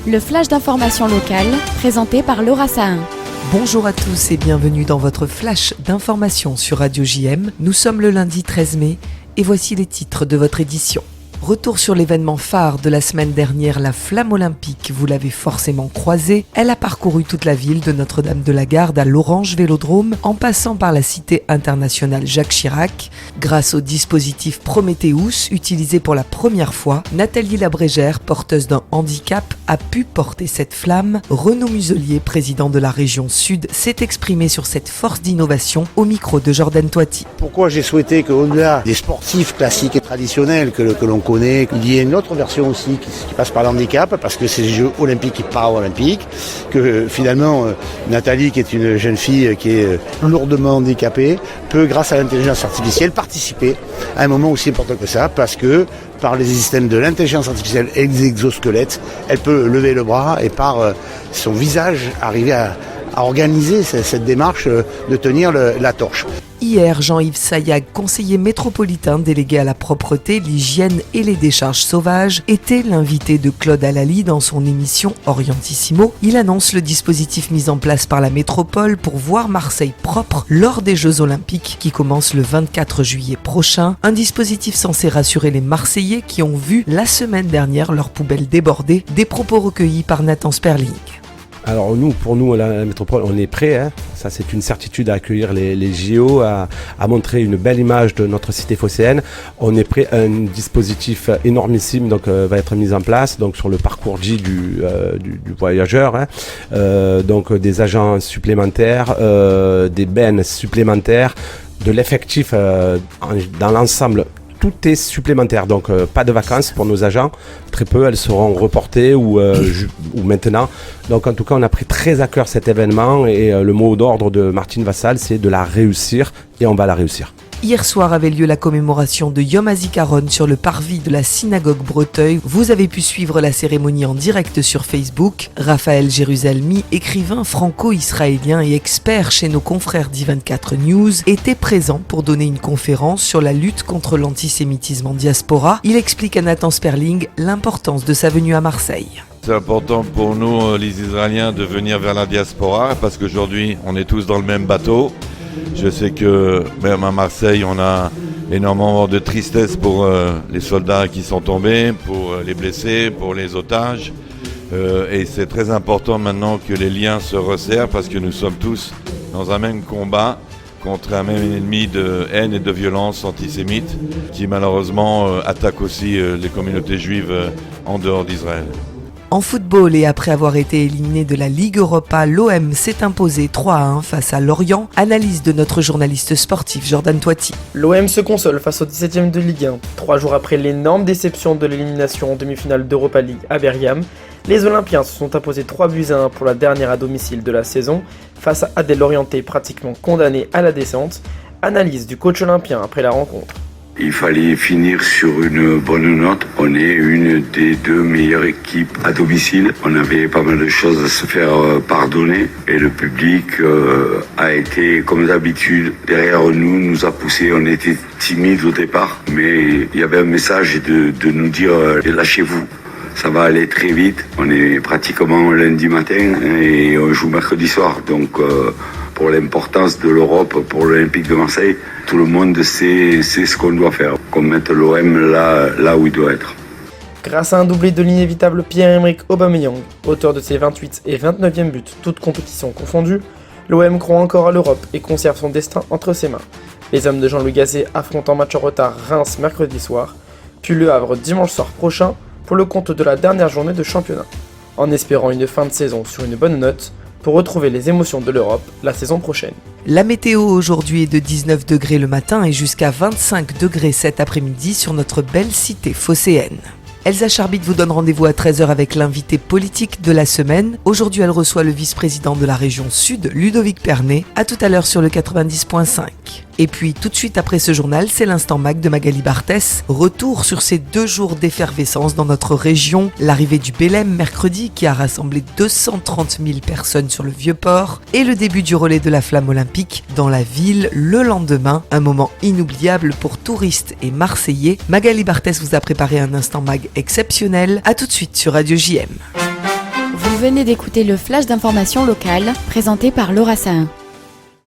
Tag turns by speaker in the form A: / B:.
A: Le flash d'information locale, présenté par Laura Sahin.
B: Bonjour à tous et bienvenue dans votre flash d'information sur Radio JM. Nous sommes le lundi 13 mai et voici les titres de votre édition. Retour sur l'événement phare de la semaine dernière, la flamme olympique. Vous l'avez forcément croisée. Elle a parcouru toute la ville de Notre-Dame-de-la-Garde à l'Orange Vélodrome, en passant par la cité internationale Jacques Chirac. Grâce au dispositif Prometheus, utilisé pour la première fois, Nathalie Labrégère, porteuse d'un handicap, a pu porter cette flamme. Renaud Muselier, président de la région Sud, s'est exprimé sur cette force d'innovation au micro de Jordan Toiti.
C: Pourquoi j'ai souhaité qu'au-delà des sportifs classiques et traditionnels que l'on connaît, il y ait une autre version aussi qui passe par l'handicap, parce que c'est les Jeux olympiques et paralympiques, que finalement Nathalie, qui est une jeune fille qui est lourdement handicapée, peut, grâce à l'intelligence artificielle, participer à un moment aussi important que ça, parce que par les systèmes de l'intelligence artificielle et des exosquelettes, elle peut lever le bras et par son visage arriver à organiser cette démarche de tenir la torche.
B: Hier, Jean-Yves Sayag, conseiller métropolitain délégué à la propreté, l'hygiène et les décharges sauvages, était l'invité de Claude Alali dans son émission Orientissimo. Il annonce le dispositif mis en place par la métropole pour voir Marseille propre lors des Jeux Olympiques qui commencent le 24 juillet prochain. Un dispositif censé rassurer les Marseillais qui ont vu la semaine dernière leurs poubelles déborder. Des propos recueillis par Nathan Sperling.
D: Alors pour nous, la métropole, on est prêt. Ça, c'est une certitude à accueillir les JO, à montrer une belle image de notre cité phocéenne. On est prêt. Un dispositif énormissime va être mis en place sur le parcours J du voyageur. Donc des agents supplémentaires, des bennes supplémentaires, de l'effectif dans l'ensemble. Tout est supplémentaire, donc pas de vacances pour nos agents, très peu, elles seront reportées ou maintenant. Donc en tout cas, on a pris très à cœur cet événement et le mot d'ordre de Martine Vassal, c'est de la réussir et on va la réussir.
B: Hier soir avait lieu la commémoration de Yom HaZikaron sur le parvis de la synagogue Breteuil. Vous avez pu suivre la cérémonie en direct sur Facebook. Raphaël Jérusalemi, écrivain franco-israélien et expert chez nos confrères d'I24 News, était présent pour donner une conférence sur la lutte contre l'antisémitisme en diaspora. Il explique à Nathan Sperling l'importance de sa venue à Marseille.
E: C'est important pour nous, les Israéliens, de venir vers la diaspora parce qu'aujourd'hui, on est tous dans le même bateau. Je sais que même à Marseille, on a énormément de tristesse pour les soldats qui sont tombés, pour les blessés, pour les otages. Et c'est très important maintenant que les liens se resserrent parce que nous sommes tous dans un même combat contre un même ennemi de haine et de violence antisémite qui malheureusement attaque aussi les communautés juives en dehors d'Israël.
B: En football et après avoir été éliminé de la Ligue Europa, l'OM s'est imposé 3-1 face à Lorient. Analyse de notre journaliste sportif Jordan Toiti.
F: L'OM se console face au 17e de Ligue 1. 3 jours après l'énorme déception de l'élimination en demi-finale d'Europa League à Bergame, les Olympiens se sont imposés 3-1 pour la dernière à domicile de la saison face à des Lorientais pratiquement condamnés à la descente. Analyse du coach olympien après la rencontre.
G: Il fallait finir sur une bonne note. On est une des 2 meilleures équipes à domicile. On avait pas mal de choses à se faire pardonner et le public a été, comme d'habitude, derrière nous, nous a poussé. On était timides au départ, mais il y avait un message de nous dire lâchez-vous. Ça va aller très vite. On est pratiquement lundi matin et on joue mercredi soir. Donc pour l'importance de l'Europe, pour l'Olympique de Marseille, tout le monde sait ce qu'on doit faire, qu'on mette l'OM là où il doit être.
F: Grâce à un doublé de l'inévitable Pierre-Emerick Aubameyang, auteur de ses 28 et 29e buts, toutes compétitions confondues, l'OM croit encore à l'Europe et conserve son destin entre ses mains. Les hommes de Jean-Louis Gasset affrontent en match en retard Reims mercredi soir, puis Le Havre dimanche soir prochain pour le compte de la dernière journée de championnat, en espérant une fin de saison sur une bonne note, pour retrouver les émotions de l'Europe la saison prochaine.
B: La météo aujourd'hui est de 19 degrés le matin et jusqu'à 25 degrés cet après-midi sur notre belle cité phocéenne. Elsa Charbit vous donne rendez-vous à 13h avec l'invité politique de la semaine. Aujourd'hui, elle reçoit le vice-président de la région Sud, Ludovic Pernet. À tout à l'heure sur le 90.5. Et puis, tout de suite après ce journal, c'est l'instant Mag de Magali Barthès. Retour sur ces 2 jours d'effervescence dans notre région. L'arrivée du Bélem mercredi qui a rassemblé 230 000 personnes sur le Vieux-Port. Et le début du relais de la flamme olympique dans la ville le lendemain. Un moment inoubliable pour touristes et Marseillais. Magali Barthès vous a préparé un instant Mag exceptionnel. À tout de suite sur Radio JM.
A: venez d'écouter le flash d'information locale présenté par Laura Sahin.